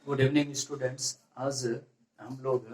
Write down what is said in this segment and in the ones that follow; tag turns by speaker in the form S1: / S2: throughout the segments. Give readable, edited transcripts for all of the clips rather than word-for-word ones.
S1: Good evening students. आज हम लोग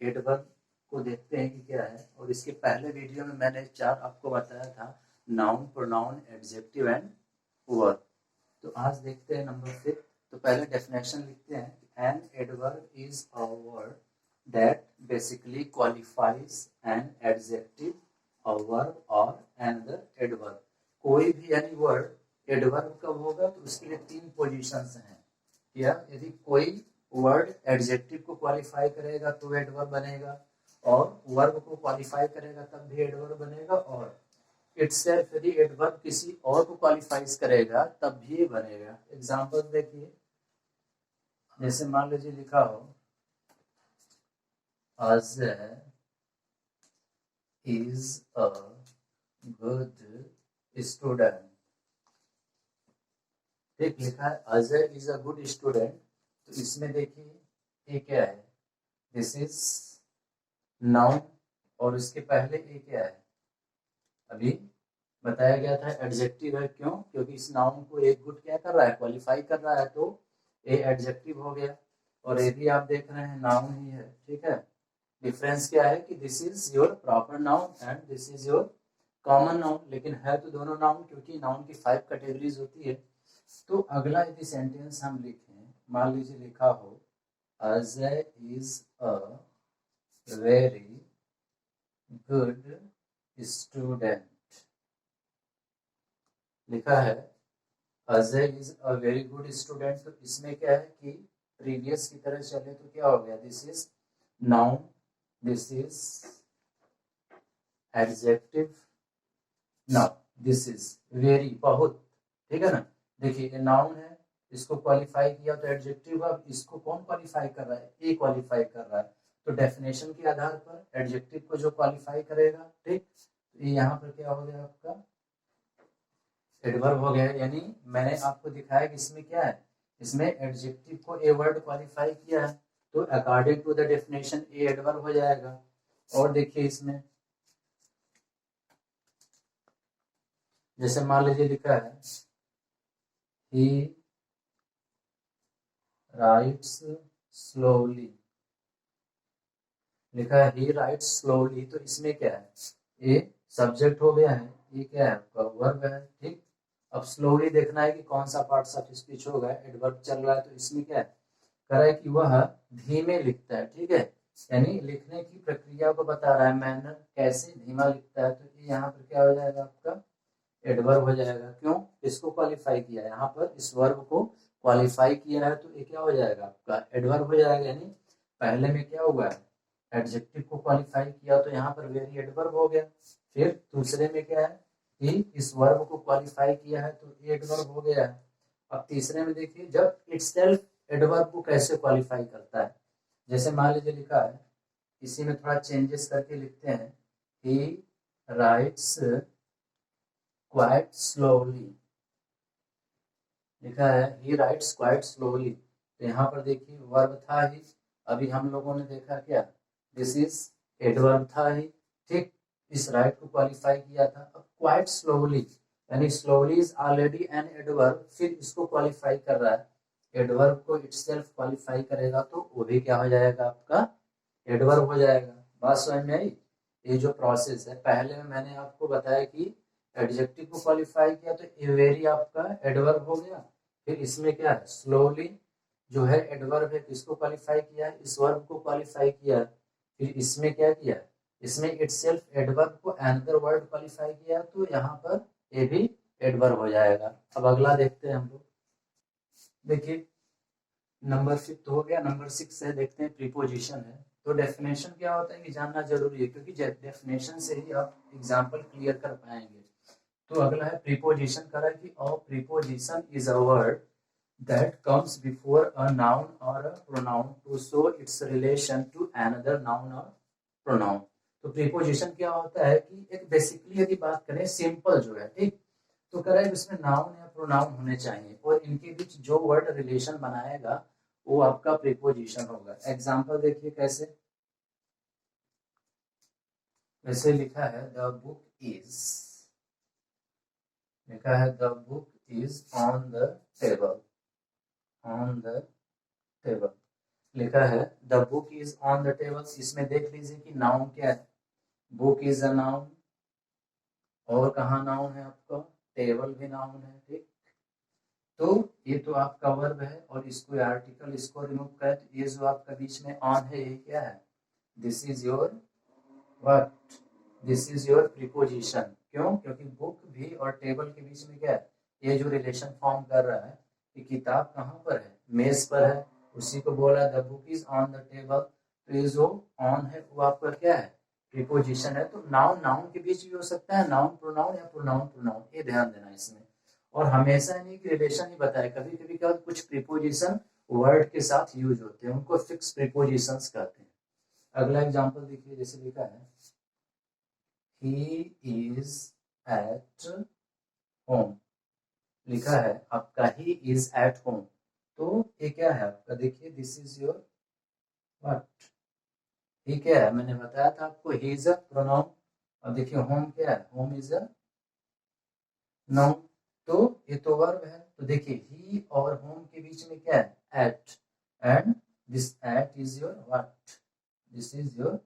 S1: एडवर्ब को देखते हैं कि क्या है। और इसके पहले वीडियो में मैंने चार आपको बताया था, noun, pronoun, adjective and verb. तो आज देखते हैं नंबर 6। तो पहले डेफिनेशन लिखते हैं। An adverb is a word that basically qualifies an adjective, a verb और अनदर एडवर्ब। कोई भी यानी वर्ड एडवर्ब कब होगा तो उसके लिए तीन पोजीशंस हैं। या यदि कोई वर्ड एडजेक्टिव को क्वालिफाई करेगा तो एडवर्ब बनेगा, और वर्ब को क्वालिफाई करेगा तब भी एडवर्ब बनेगा, और इटसेल्फ यदि एडवर्ब किसी और को क्वालिफाइज करेगा तब भी बनेगा। एग्जांपल देखिए, जैसे मान लीजिए लिखा हो Ajay is a good student. ठीक लिखा है, Ajay is a good student. तो इसमें देखिए ये क्या है, दिस इज नाउन, और इसके पहले ये क्या है, अभी बताया गया था एडजेक्टिव है। क्यों? क्योंकि इस नाउन को एक गुड क्या कर रहा है, क्वालिफाई कर रहा है, तो ये एडजेक्टिव हो गया। और ये भी आप देख रहे हैं नाउन ही है। ठीक है, डिफरेंस क्या है कि this is your proper noun and this is your common noun, लेकिन है तो दोनों नाउन, क्योंकि नाउन की 5 कैटेगरीज होती है। तो अगला यदि सेंटेंस हम लिखें, मान लीजिए लिखा हो Ajay is a very good student. लिखा है Ajay is a very good student. तो इसमें क्या है कि प्रीवियस की तरह चले तो क्या हो गया, this is noun, this is adjective, now this is very, बहुत। ठीक है ना, देखिए ये नाउन है, इसको क्वालिफाई किया तो एडजेक्टिव। अब इसको कौन क्वालिफाई कर रहा है, ए क्वालिफाई कर रहा है। तो डेफिनेशन के आधार पर एडजेक्टिव को जो क्वालिफाई करेगा, ठीक, तो ये यहाँ पर क्या हो गया आपका, एडवर्ब हो गया। यानी मैंने आपको दिखाया कि इसमें क्या है, इसमें एडजेक्टिव को ए वर्ड क्वालिफाई किया है, तो according to the definition a adverb हो जाएगा। और देखिए इसमें जैसे मान लीजिए लिखा है ही राइट्स स्लोली। लिखा है ही राइट्स स्लोली, तो इसमें क्या है, ये सब्जेक्ट हो गया है, ये क्या है आपका वर्ब है। ठीक, अब स्लोली देखना है कि कौन सा पार्ट ऑफ स्पीच होगा, एडवर्ब चल रहा है, तो इसमें क्या है कह रहा है कि वह धीमे लिखता है। ठीक है, यानी लिखने की प्रक्रिया को बता रहा है, मैनर कैसे धीमा लिखता है। तो ये यहाँ पर क्या हो जाएगा आपका, एडवर्ब हो जाएगा। क्यों? इसको क्वालिफाई किया है, यहाँ पर इस वर्ब को क्वालिफाई किया है, तो ये क्या हो जाएगा आपका, एडवर्ब हो जाएगा। यानी पहले में क्या हुआ है, एडजेक्टिव को क्वालिफाई किया तो यहाँ पर वेरी एडवर्ब हो गया। फिर दूसरे में क्या है कि इस वर्ब को क्वालिफाई किया है तो ये एडवर्ब हो गया है। अब तीसरे में देखिए जब इटसेल्फ एडवर्ब को कैसे क्वालिफाई करता है। जैसे मान लीजिए लिखा है, इसी में थोड़ा चेंजेस करके लिखते हैं, ही राइट्स क्वाइट स्लोली। लिखा है ही राइट्स क्वाइट स्लोली, तो यहाँ पर देखिए वर्ब था ही, अभी हम लोगों ने देखा क्या, दिस इज एडवर्ब था ही। ठीक, इस राइट को क्वालिफाई किया था। अब क्वाइट स्लोली, यानी slowly is already an adverb, फिर इसको क्वालिफाई कर रहा है, एडवर्ब को इटसेल्फ क्वालिफाई करेगा तो वो भी क्या हो जाएगा आपका, एडवर्ब हो जाएगा। बात समझ में आई? ये जो प्रोसेस है, पहले में मैंने आपको बताया कि एडजेक्टिव को क्वालिफाई किया तो ए वेरी आपका एडवर्ब हो गया। फिर इसमें क्या है, स्लोली जो है एडवर्ब है, किसको क्वालिफाई किया है, इस वर्ब को क्वालिफाई किया है। फिर इसमें क्या किया है, इसमें इटसेल्फ एडवर्ब को अनदर वर्ड क्वालिफाई किया, तो यहाँ पर ये भी एडवर्ब हो जाएगा। अब अगला देखते हैं हम लोग। देखिए नंबर 5 हो गया, नंबर 6 है, देखते हैं प्रीपोजिशन है। तो डेफिनेशन क्या होता है कि जानना जरूरी है, क्योंकि डेफिनेशन से ही आप एग्जाम्पल क्लियर कर पाएंगे। तो अगला है प्रीपोजिशन, करा कि अ preposition is a word that comes before a noun or a pronoun to show its relation to another noun or pronoun। तो प्रीपोजिशन क्या होता है कि एक बेसिकली यदि बात करें सिंपल जो है, ठीक, तो कह रहा है इसमें नाउन या प्रोनाउन होने चाहिए, और इनके बीच जो वर्ड रिलेशन बनाएगा वो आपका प्रीपोजिशन होगा। एग्जांपल देखिए कैसे, वैसे लिखा है द बुक इज, लिखा है the book is on the table, on the table लिखा है the book is on the table. इसमें देख लीजिए कि नाउन क्या है, बुक इज अ नाउन, और कहाँ नाउन है आपका, टेबल भी नाउन है, ठीक। तो ये तो आपका वर्ब है, और इसको आर्टिकल इसको रिमूव कर, ये जो आपका बीच में ऑन है ये क्या है, this is your what, this is your preposition. क्यों, क्योंकि बुक भी और टेबल के बीच में क्या है, ये जो रिलेशन फॉर्म कर रहा है कि किताब कहाँ पर है, मेज पर है, उसी को बोला the book is on the table. तो ये जो ऑन है वो आपका क्या है, प्रीपोजिशन है। तो नाउन नाउन के बीच भी हो सकता है, नाउन प्रोनाउन या प्रोनाउन प्रोनाउन, ये ध्यान देना इसमें। और हमेशा नहीं कि रिलेशन ही बताए, कभी कभी क्या कुछ प्रीपोजिशन वर्ड के साथ यूज होते हैं, उनको फिक्स प्रीपोजिशंस कहते हैं। अगला एग्जांपल देखिए, जैसे लिखा है ही इज एट होम, लिखा है आपका ही इज एट होम। तो ये क्या है आपका, देखिए दिस इज योर व्हाट, ही क्या है, मैंने बताया था आपको ही इज अ प्रोनाउन। और देखिए होम क्या है, होम इज अ नाउन। तो ये तो वर्ब है, तो देखिए ही और होम के बीच में क्या है, at, and this at is your what, this is your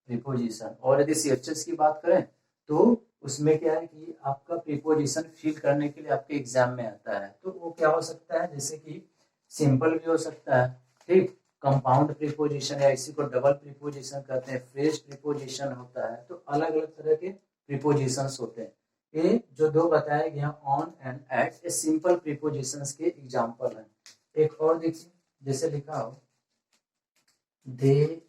S1: preposition. और यदि सीएचएस की बात करें तो उसमें क्या है कि आपका प्रीपोजिशन फिल करने के लिए आपके एग्जाम में आता है, तो वो क्या हो सकता है, जैसे कि सिंपल भी हो सकता है, ठीक, कंपाउंड प्रीपोजिशन या इसी को डबल प्रीपोजिशन कहते हैं, फ्रेज प्रीपोजिशन होता है। तो अलग अलग तरह के प्रीपोजिशंस होते हैं। ये जो दो बताया गया ऑन एंड एट, ये सिंपल प्रीपोजिशंस के एग्जांपल हैं। एक और देखिए, जैसे लिखा हो they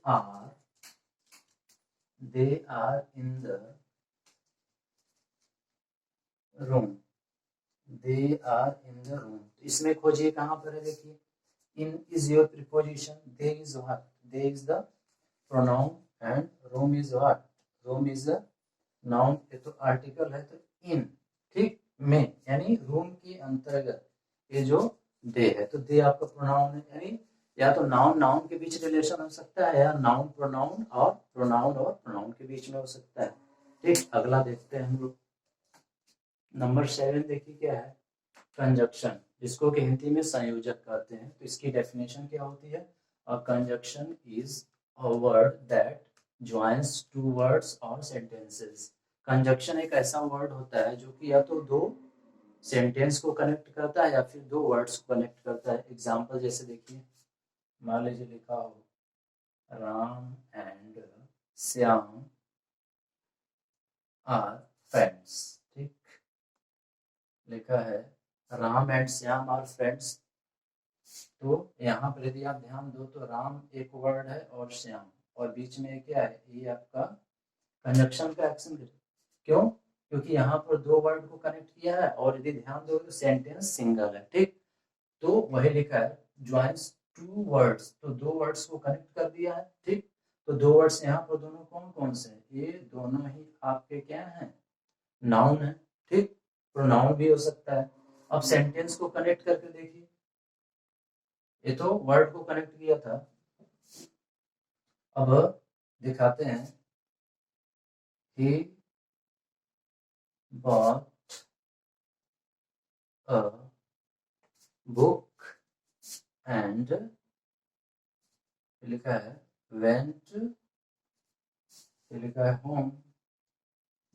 S1: are in the room, they are in the room. इसमें खोजिए कहाँ पर है, देखिए in is your preposition, they is what, they is the pronoun, and room is what, room is the noun. ये तो आर्टिकल है, तो इन, ठीक, में यानी रूम के अंतर्गत ये जो दे है, तो दे आपका प्रोनाउन है, यानी या तो नाउन नाउन के बीच रिलेशन हो सकता है, या नाउन प्रोनाउन और प्रोनाउन के बीच में हो सकता है, ठीक। अगला देखते हैं हम लोग, नंबर 7 देखिए क्या है, कंजक्शन, जिसको कि हिंदी में संयोजक कहते हैं। तो इसकी डेफिनेशन क्या होती है, a conjunction is a word that joins two words और सेंटेंसेस। कंजक्शन एक ऐसा वर्ड होता है जो कि या तो दो सेंटेंस को कनेक्ट करता है या फिर दो वर्ड्स को कनेक्ट करता है। एग्जांपल जैसे देखिए, मान लीजिए लिखा हो Ram and Shyam are friends, ठीक, लिखा है Ram and Shyam are friends. तो यहाँ पर यदि आप ध्यान दो तो राम एक वर्ड है और श्याम, और बीच में क्या है, ये आपका कंजक्शन का एक्शन। क्यों, क्योंकि यहाँ पर दो वर्ड को कनेक्ट किया है, और यदि ध्यान दो तो सेंटेंस सिंगल है, ठीक। तो वही लिखा है ज्वाइंस टू वर्ड्स, तो दो वर्ड्स को कनेक्ट कर दिया है, ठीक। तो दो वर्ड्स यहाँ पर दोनों कौन कौन से हैं, ये दोनों ही आपके क्या हैं, नाउन है, ठीक, प्रोनाउन भी हो सकता है। अब सेंटेंस को कनेक्ट करके देखिए, ये तो वर्ड को कनेक्ट किया था, अब दिखाते हैं, he bought a book and लिखा है went, लिखा है home।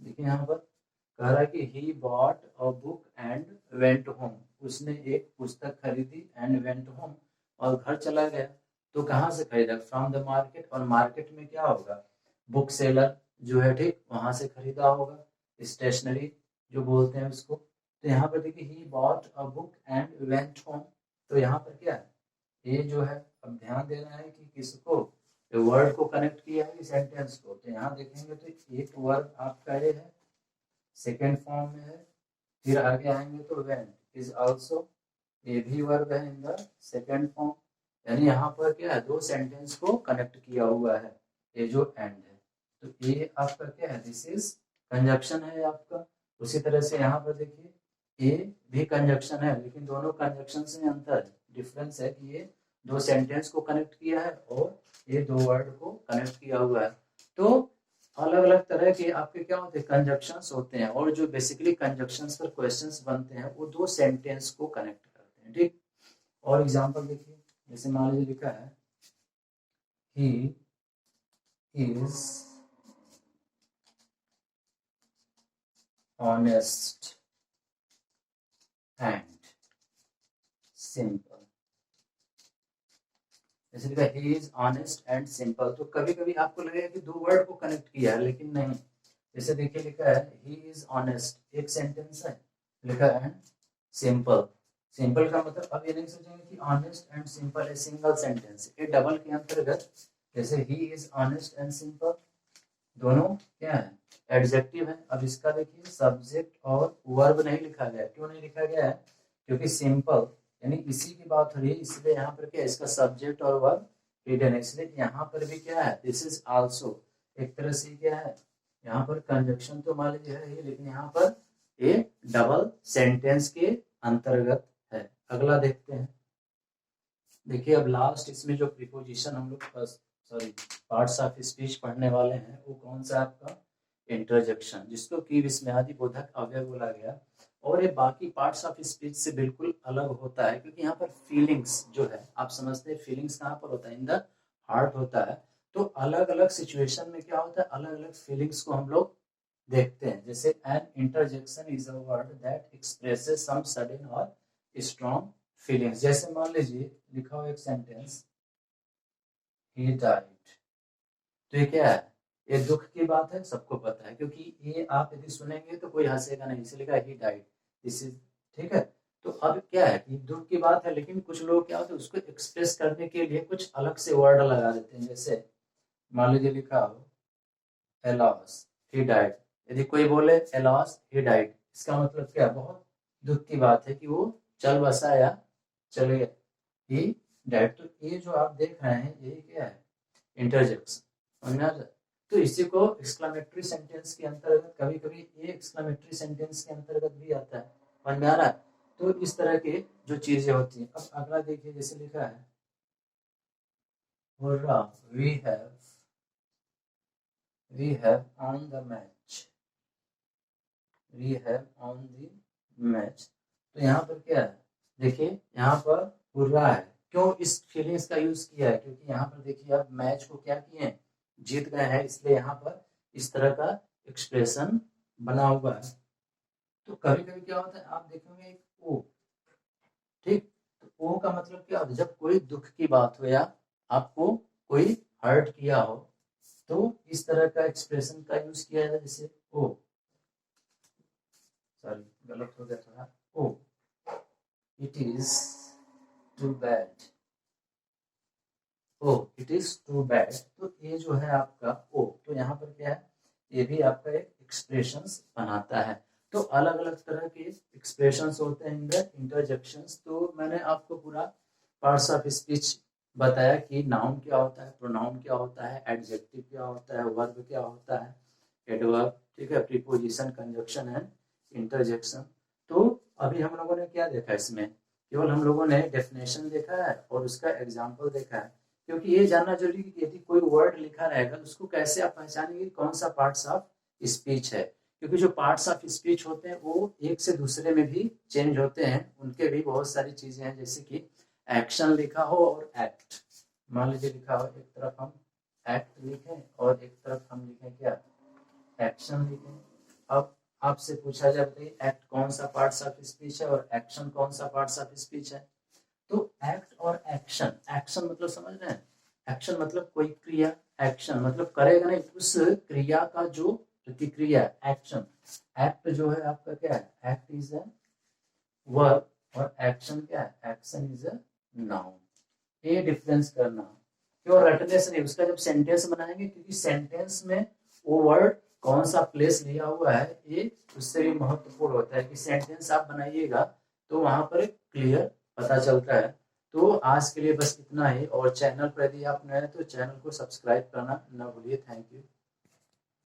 S1: देखिए यहाँ पर कह रहा है कि he bought a book and went home, उसने एक पुस्तक खरीदी and went home, और घर चला गया। तो कहाँ से खरीदा, फ्रॉम द मार्केट, और मार्केट में क्या होगा, बुक सेलर जो है, ठीक, वहां से खरीदा होगा, स्टेशनरी जो बोलते हैं उसको। तो यहाँ पर देखिए he bought a book and went home, तो यहाँ पर क्या है, ये जो है, अब ध्यान देना है कि किसको, वर्ड को कनेक्ट किया है सेंटेंस को। तो यहाँ देखेंगे तो एक वर्ड आपका ये है, सेकेंड फॉर्म में है, फिर आगे आएंगे तो वेंट इज आल्सो, ये भी वर्ब है इन द सेकेंड फॉर्म, यानी यहाँ पर क्या है, दो सेंटेंस को कनेक्ट किया हुआ है, ये जो एंड है। तो ये आपका क्या है, दिस इज कंजक्शन है आपका। उसी तरह से यहाँ पर देखिए ये भी कंजक्शन है, लेकिन दोनों कंजक्शन में अंतर है, डिफरेंस है कि ये दो सेंटेंस को कनेक्ट किया है और ये दो वर्ड को कनेक्ट किया हुआ है। तो अलग अलग तरह के आपके क्या होते हैं, कंजक्शंस होते हैं, और जो बेसिकली कंजक्शंस पर क्वेश्चंस बनते हैं वो दो सेंटेंस को कनेक्ट करते हैं, ठीक। और एग्जांपल देखिए, जैसे मान लीजिए लिखा है he is honest and simple। जैसे लिखा he is honest and simple, तो कभी कभी आपको लगेगा कि दो वर्ड को कनेक्ट किया है, लेकिन नहीं। जैसे देखिए लिखा है he is honest, एक सेंटेंस है, लिखा है सिंपल। सिंपल का मतलब अब ये नहीं सोचेंगे कि ऑनेस्ट एंड सिंपल है सिंगल सेंटेंस, ये डबल के अंतर्गत। जैसे he is honest and simple, दोनों क्या है, एडजेक्टिव है। अब इसका देखिए सब्जेक्ट और वर्ब नहीं लिखा गया। क्यों नहीं लिखा गया है? क्योंकि सिंपल यानी इसी की बात हो रही है, इसलिए यहाँ पर क्या इसका सब्जेक्ट और वर्ब हिडन है। इसलिए यहाँ पर भी क्या है, दिस इज आल्सो एक तरह से क्या है, यहाँ पर कंजक्शन तो मान लीजिए है, लेकिन यहाँ पर ये डबल सेंटेंस के अंतर्गत है। अगला देखते हैं। देखिए अब लास्ट इसमें जो प्रीपोजिशन हम लोग पार्ट्स ऑफ स्पीच पढ़ने वाले हैं वो कौन सा आपका, इंटरजेक्शन, जिसको कि विस्मयादि बोधक अवयव बोला गया। और ये बाकी पार्ट्स ऑफ स्पीच से बिल्कुल अलग होता है, क्योंकि यहाँ पर फीलिंग्स जो है, आप समझते हैं फीलिंग्स कहाँ पर होता है, इन द हार्ट होता है। तो अलग अलग सिचुएशन में क्या होता है, अलग अलग फीलिंग्स को हम लोग देखते हैं। जैसे an interjection is a word that expresses some sudden or strong feelings. जैसे मान लीजिए लिखा हुआ एक सेंटेंस ही डाइड, तो ये क्या है, ये दुख की बात है, सबको पता है, क्योंकि ये आप यदि सुनेंगे तो कोई हंसेगा नहीं, इसलिए लिखा ही डाइड, दिस इज ठीक है। तो अब क्या है कि दुख की बात है, लेकिन कुछ लोग क्या होते हैं उसको एक्सप्रेस करने के लिए कुछ अलग से वर्ड लगा देते हैं। जैसे मान लीजिए लिखा हो एलॉस ही डाइड, यदि कोई बोले एलॉस ही डाइड, इसका मतलब क्या है, बहुत दुख की बात है कि वो चल बसा या चले गए, ही डाइड। तो ये जो आप देख रहे हैं ये क्या है, इंटरजेक्शन। तो इसी को एक्सक्लेमेटरी सेंटेंस के अंतर्गत, कभी कभी ये एक्सक्लेमेटरी सेंटेंस के अंतर्गत भी आता है, समझ में आ रहा है। तो इस तरह के जो चीजें होती हैं। अब अगला देखिए, जैसे लिखा है we have on the match, we have on the match। तो यहाँ पर क्या है, देखिए यहाँ पर हुर्रा है। क्यों इस फीलिंग्स का यूज किया है, क्योंकि यहाँ पर देखिए आप मैच को क्या किए हैं, जीत गए हैं, इसलिए यहाँ पर इस तरह का एक्सप्रेशन बना हुआ है। तो कभी कभी क्या होता है, आप देखेंगे एक ओ, ठीक, तो ओ का मतलब क्या होता है, जब कोई दुख की बात हो या आपको कोई हर्ट किया हो, तो इस तरह का एक्सप्रेशन का यूज किया जाता है। जैसे ओ, सॉरी गलत हो गया थोड़ा, oh it is too bad, oh it is too bad. तो ये जो है आपका ओ, तो यहाँ पर क्या है, ये भी आपका एक एक्सप्रेशंस बनाता है। तो अलग अलग तरह के एक्सप्रेशंस होते हैं इन द इंटरजेक्शंस। तो मैंने आपको पूरा पार्ट्स ऑफ स्पीच बताया कि नाउन क्या होता है, प्रोनाउन क्या होता है, एडजेक्टिव क्या होता है, वर्ब क्या होता है, एडवर्ब, ठीक है, प्रीपोजिशन, कंजक्शन एंड इंटरजेक्शन। तो अभी हम लोगों ने क्या देखा, इसमें केवल हम लोगों ने डेफिनेशन देखा है और उसका एग्जाम्पल देखा है। क्योंकि ये जानना जरूरी है कि यदि कोई वर्ड लिखा रहेगा तो उसको कैसे आप पहचानेंगे कौन सा पार्ट्स ऑफ स्पीच है। क्योंकि जो पार्ट्स ऑफ स्पीच होते हैं वो एक से दूसरे में भी चेंज होते हैं, उनके भी बहुत सारी चीजें हैं। जैसे कि एक्शन लिखा हो और एक्ट, मान लीजिए लिखा हो, एक तरफ हम एक्ट लिखें और एक तरफ हम लिखें क्या, एक्शन लिखें। अब आपसे पूछा जाए बताइए एक्ट कौन सा पार्ट्स ऑफ स्पीच है और एक्शन कौन सा पार्ट्स ऑफ स्पीच है। तो एक्ट और एक्शन, एक्शन मतलब समझ रहे हैं, एक्शन मतलब कोई क्रिया, एक्शन मतलब करेगा नहीं, उस क्रिया का जो प्रतिक्रिया, एक्शन। एक्ट जो है आपका क्या है, एक्ट इज अ वर्ब और एक्शन क्या है, एक्शन इज अ नाउन। ये डिफरेंस करना, क्यों रटने से नहीं, उसका जब सेंटेंस बनाएंगे, क्योंकि सेंटेंस में वो वर्ड कौन सा प्लेस लिया हुआ है ये उससे भी महत्वपूर्ण होता है। कि सेंटेंस आप बनाइएगा तो वहां पर क्लियर पता चलता है। तो आज के लिए बस इतना ही, और चैनल पर यदि आप नए हैं तो चैनल को सब्सक्राइब करना ना भूलिए। Thank you.